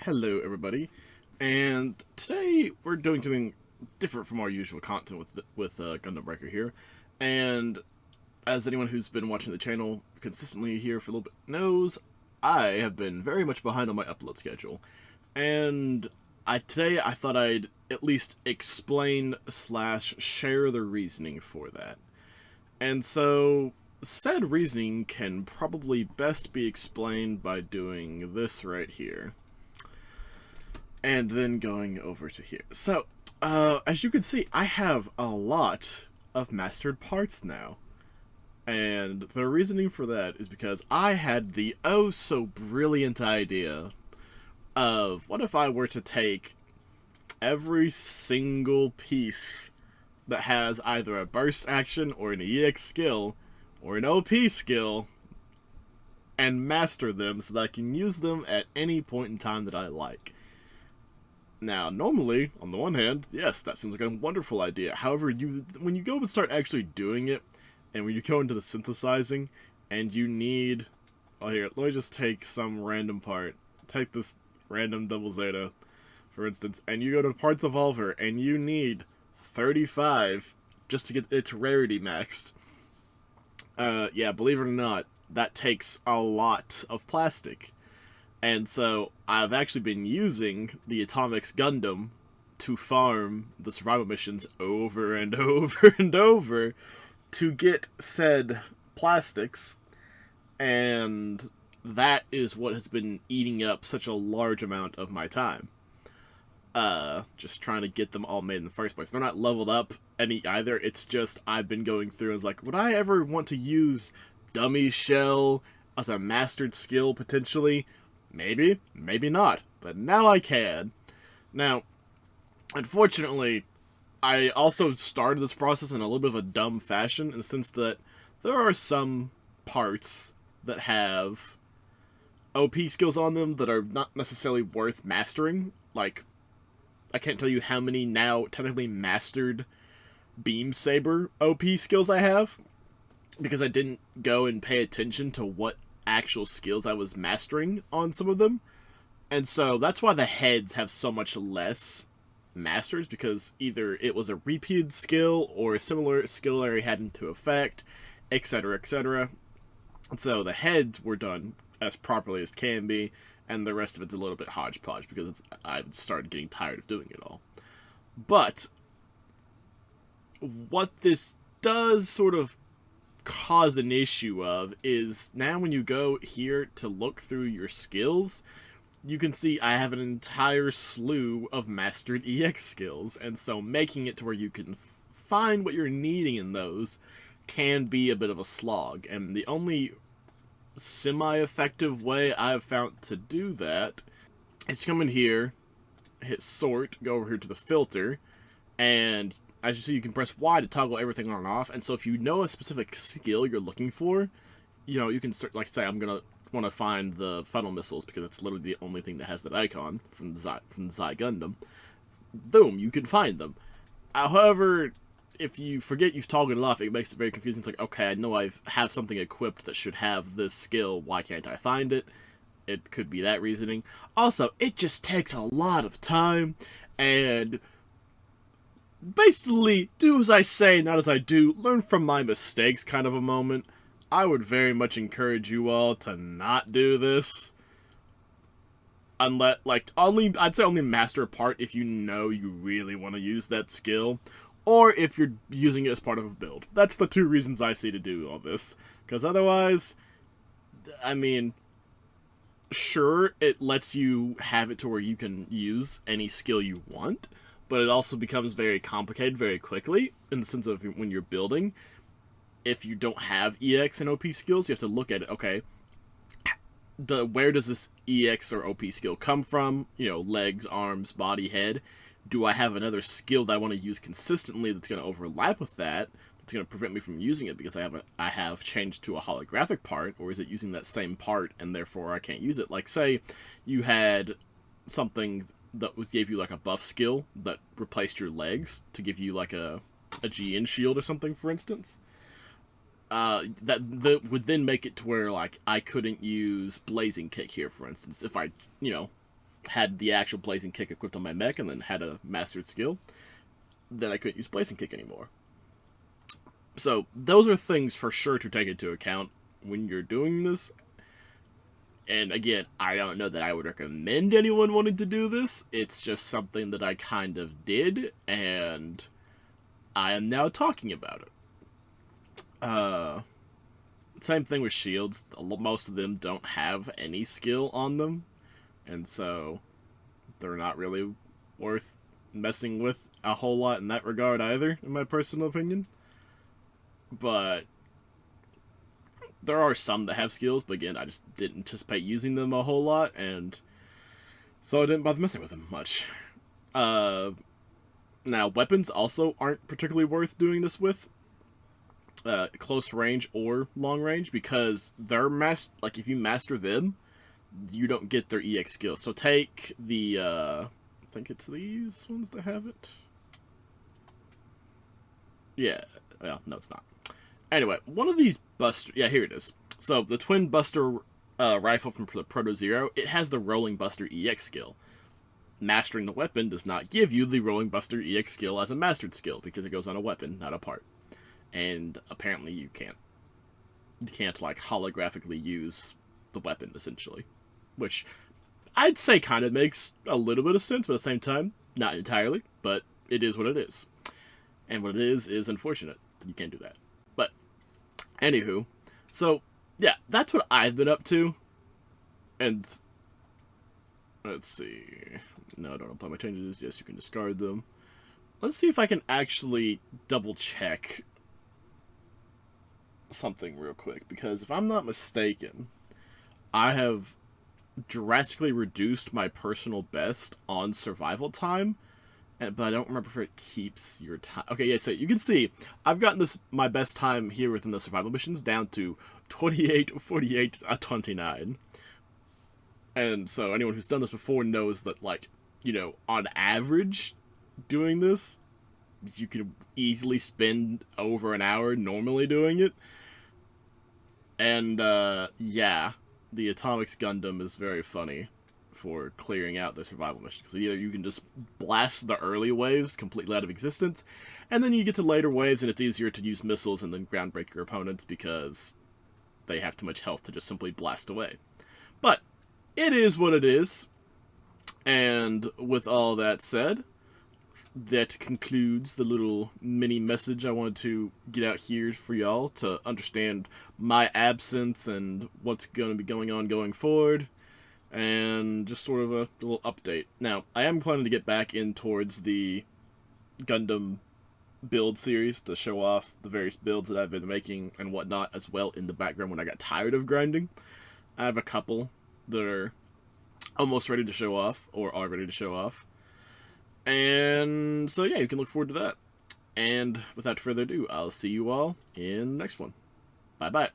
Hello, everybody, and today we're doing something different from our usual content with Gundam Breaker here. And as anyone who's been watching the channel consistently here for a little bit knows, I have been very much behind on my upload schedule, and today I thought I'd at least explain slash share the reasoning for that. And so, said reasoning can probably best be explained by doing this right here and then going over to here. So, as you can see, I have a lot of mastered parts now. And the reasoning for that is because I had the oh so brilliant idea of what if I were to take every single piece that has either a burst action or an EX skill or an OP skill and master them so that I can use them at any point in time that I like. Now, normally, on the one hand, yes, that seems like a wonderful idea. However, when you go and start actually doing it, and when you go into the synthesizing, and you need... Oh, here, let me just take some random part. Take this random double zeta, for instance, and you go to Parts Evolver, and you need 35 just to get its rarity maxed. Yeah, believe it or not, that takes a lot of plastic. And so I've actually been using the Atomics Gundam to farm the survival missions over and over and over to get said plastics, and that is what has been eating up such a large amount of my time. Just trying to get them all made in the first place. They're not leveled up any either, it's just I've been going through and it's like, would I ever want to use Dummy Shell as a mastered skill potentially? Maybe, maybe not, but now I can. Now, unfortunately, I also started this process in a little bit of a dumb fashion, in the sense that there are some parts that have OP skills on them that are not necessarily worth mastering. Like, I can't tell you how many now technically mastered Beam Saber OP skills I have, because I didn't go and pay attention to what actual skills I was mastering on some of them. And so that's why the heads have so much less masters, because either it was a repeated skill or a similar skill area had into effect, etc., etc. And so the heads were done as properly as can be, and the rest of it's a little bit hodgepodge because I've started getting tired of doing it all. But what this does sort of cause an issue of is now when you go here to look through your skills, you can see I have an entire slew of mastered EX skills, and so making it to where you can find what you're needing in those can be a bit of a slog. And the only semi-effective way I've found to do that is to come in here, hit sort, go over here to the filter, and as you see, you can press Y to toggle everything on and off. And so if you know a specific skill you're looking for, you can start, like say, I'm gonna want to find the funnel missiles because it's literally the only thing that has that icon from the Zai Gundam. Boom, you can find them. However, if you forget you've toggled it off, it makes it very confusing. It's like, okay, I know I have something equipped that should have this skill. Why can't I find it? It could be that reasoning. Also, it just takes a lot of time, and basically, do as I say, not as I do, learn from my mistakes kind of a moment. I would very much encourage you all to not do this. Unless, I'd say only master a part if you know you really want to use that skill, or if you're using it as part of a build. That's the two reasons I see to do all this. Because otherwise, I mean, sure, it lets you have it to where you can use any skill you want, but it also becomes very complicated very quickly, in the sense of when you're building. If you don't have EX and OP skills, you have to look at it, okay, where does this EX or OP skill come from? Legs, arms, body, head. Do I have another skill that I want to use consistently that's going to overlap with that, that's going to prevent me from using it because I have changed to a holographic part, or is it using that same part and therefore I can't use it? Like, say you had something that gave you like a buff skill that replaced your legs to give you like a GN shield or something, for instance. That would then make it to where, like, I couldn't use Blazing Kick here, for instance, if I, had the actual blazing kick equipped on my mech and then had a mastered skill, then I couldn't use blazing kick anymore. So those are things for sure to take into account when you're doing this. And again, I don't know that I would recommend anyone wanting to do this. It's just something that I kind of did, and I am now talking about it. Same thing with shields. Most of them don't have any skill on them, and so they're not really worth messing with a whole lot in that regard either, in my personal opinion. But there are some that have skills, but again, I just didn't anticipate using them a whole lot, and so I didn't bother messing with them much. Now, weapons also aren't particularly worth doing this with, close range or long range, because they're like, if you master them, you don't get their EX skills. So take the, I think it's these ones that have it. Yeah, well, no, it's not. Anyway, one of these buster... Yeah, here it is. So, the Twin Buster rifle from the Proto Zero, it has the Rolling Buster EX skill. Mastering the weapon does not give you the Rolling Buster EX skill as a mastered skill, because it goes on a weapon, not a part. And apparently you can't, like, holographically use the weapon, essentially. Which I'd say kind of makes a little bit of sense, but at the same time, not entirely, but it is what it is. And what it is unfortunate that you can't do that. But, anywho, so, yeah, that's what I've been up to. And, let's see. No, don't apply my changes. Yes, you can discard them. Let's see if I can actually double check something real quick. Because if I'm not mistaken, I have drastically reduced my personal best on survival time. But I don't remember if it keeps your time. Okay, yeah, so you can see, I've gotten my best time here within the survival missions down to 28, 48, 29. And so anyone who's done this before knows that, like, you know, on average, doing this, you can easily spend over an hour normally doing it. And, yeah, the Atomics Gundam is very funny for clearing out the survival mission, because either you can just blast the early waves completely out of existence, and then you get to later waves and it's easier to use missiles and then ground break your opponents because they have too much health to just simply blast away. But it is what it is, and with all that said, that concludes the little mini message I wanted to get out here for y'all to understand my absence and what's going to be going on going forward. And just sort of a little update. Now, I am planning to get back in towards the Gundam build series to show off the various builds that I've been making and whatnot as well in the background when I got tired of grinding. I have a couple that are almost ready to show off, or are ready to show off. And so yeah, you can look forward to that. And without further ado, I'll see you all in the next one. Bye-bye.